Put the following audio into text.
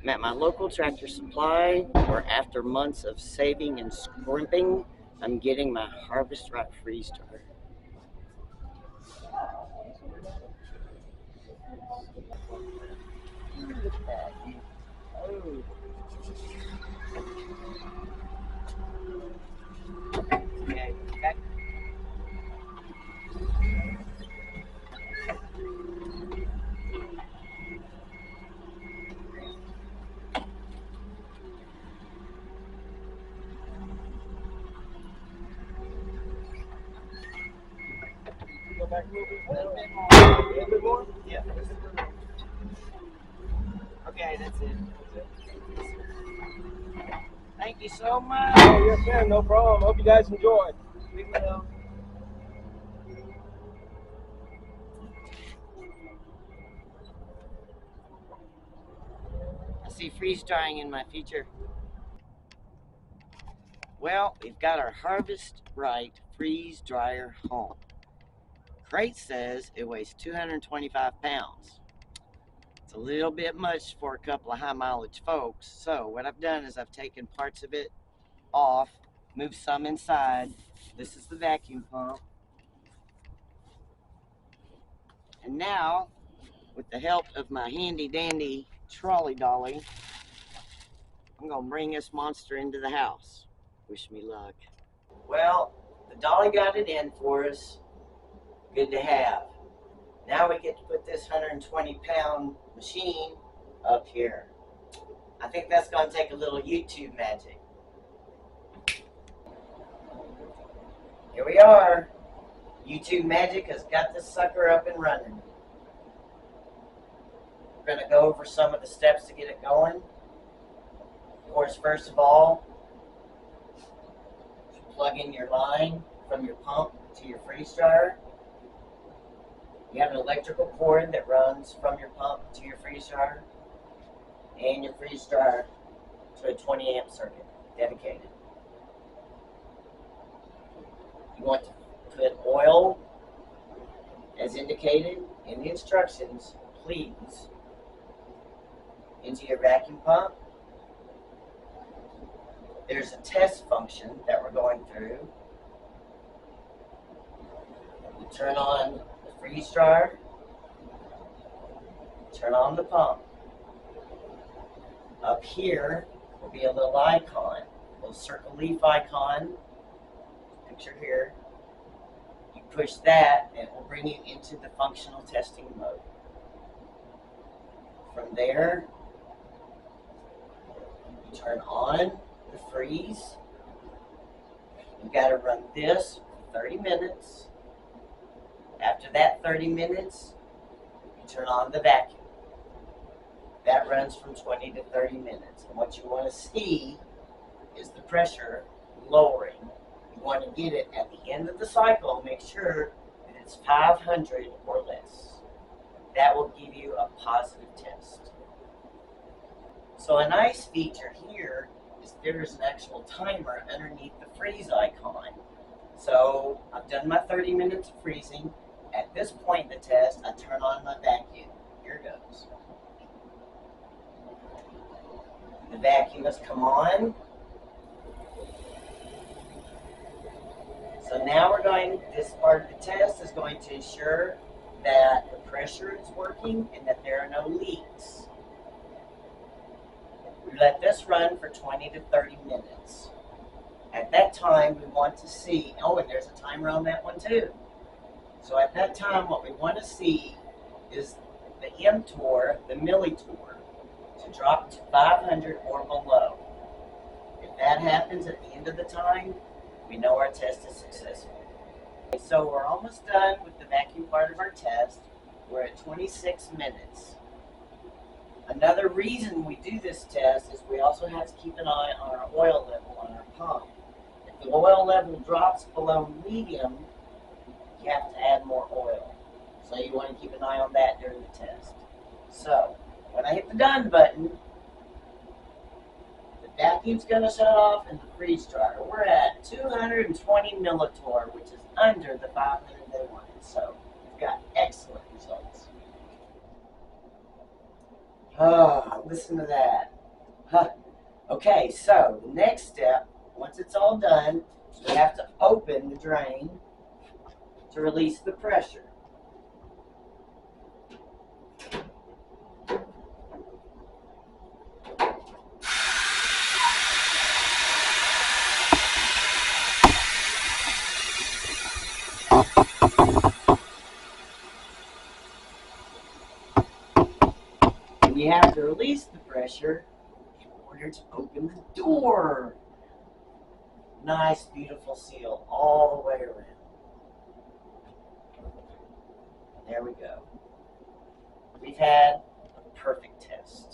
I'm at my local Tractor Supply, where after months of saving and scrimping, I'm getting my Harvest Right freeze dryer. Look at that. Oh. Okay, back. Go back a little bit more. A little bit more? Yeah. Okay, that's it. Thank you so much. Oh, yes, ma'am. No problem. Hope you guys enjoy. We will. I see freeze drying in my future. Well, we've got our Harvest Right freeze dryer home. Crate says it weighs 225 pounds. It's a little bit much for a couple of high mileage folks. So what I've done is I've taken parts of it off, moved some inside. This is the vacuum pump. And now, with the help of my handy dandy trolley dolly, I'm gonna bring this monster into the house. Wish me luck. Well, the dolly got it in for us. Good to have. Now we get to put this 120-pound machine up here. I think that's going to take a little YouTube magic. Here we are. YouTube magic has got this sucker up and running. We're going to go over some of the steps to get it going. Of course, first of all, you plug in your line from your pump to your freeze dryer. You have an electrical cord that runs from your pump to your freeze dryer and your freeze dryer to a 20 amp circuit dedicated. You want to put oil as indicated in the instructions, please, into your vacuum pump. There's a test function that we're going through. You turn on the freeze dryer, turn on the pump. Up here will be a little icon, a little circle leaf icon, picture here. You push that and it will bring you into the functional testing mode. From there, you turn on the freeze. You've got to run this for 30 minutes. After that 30 minutes, you turn on the vacuum. That runs from 20 to 30 minutes. And what you want to see is the pressure lowering. You want to get it at the end of the cycle, make sure that it's 500 or less. That will give you a positive test. So a nice feature here is there's an actual timer underneath the freeze icon. So I've done my 30 minutes of freezing. At this point in the test, I turn on my vacuum. Here goes. The vacuum has come on. So now this part of the test is going to ensure that the pressure is working and that there are no leaks. We let this run for 20 to 30 minutes. At that time, we want to see, oh, and there's a timer on that one too. So at that time, what we want to see is the mTOR, the millitour, to drop to 500 or below. If that happens at the end of the time, we know our test is successful. So we're almost done with the vacuum part of our test. We're at 26 minutes. Another reason we do this test is we also have to keep an eye on our oil level on our pump. If the oil level drops below medium, you have to add more oil. So you want to keep an eye on that during the test. So when I hit the done button, the vacuum's going to shut off and the freeze dryer. We're at 220 millitour, which is under the 500 they wanted. So we've got excellent results. Oh, listen to that. Huh. Okay, so the next step, once it's all done, we have to open the drain to release the pressure. And you have to release the pressure in order to open the door. Nice, beautiful seal all the way around. There we go. We've had a perfect test.